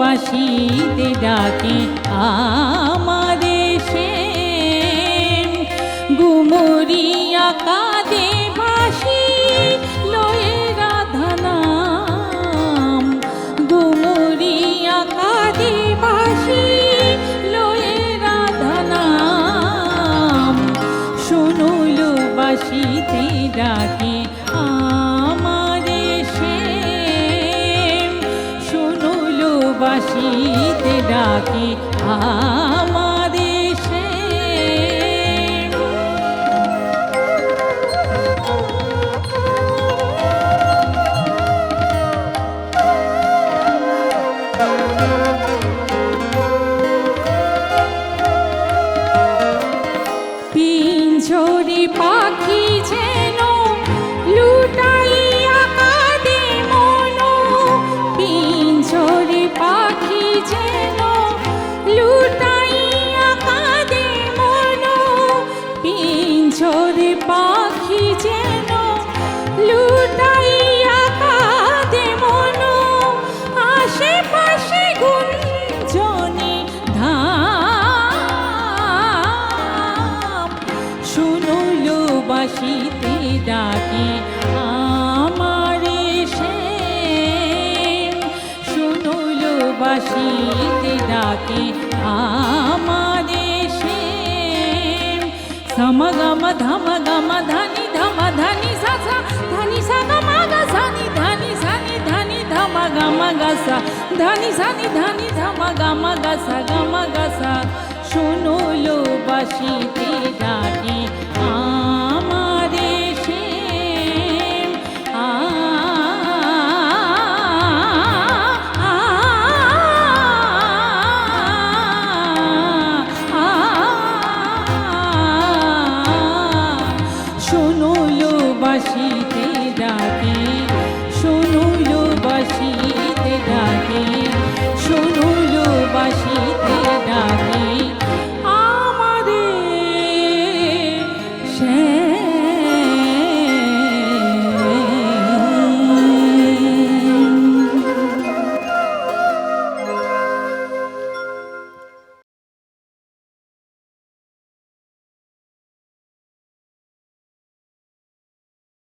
বাঁশিতে ডাকে আমাদের সে গুমরিয়া কাঁদে বাঁশি লয়ে রাধা নাম গুমরিয়া কাঁদে বাঁশি লয়ে রাধা নাম শুনুল বাঁশিতে ডাকে আমাদের সে শুনুল বাঁশিতে ডাকে আমাদের সে পিঞ্জরে পাখি যেন লুটাইয়া কাঁদে মন পিঞ্জরে পাখি যেন লুটাইয়া কাঁদে মন পিঞ্জরে পাখি যেন লুটাইয়া কাঁদে মন আশেপাশে গুঞ্জনে ধাম শুনুল বাঁশিতে ডাকে আমারে সে শুনুল বাঁশিতে ডাকে আমারে সে সমগম ধম গম ধনি ধম ধনি সা সা ধনি সা গম গ সানি ধনি সানি ধনি ধম গম গ সা ধনি সানি ধনি ধম গম গ সা গম গ সা শুনুল বাঁশিতে ডাকে আমারে সে শুনুল বাঁশিতে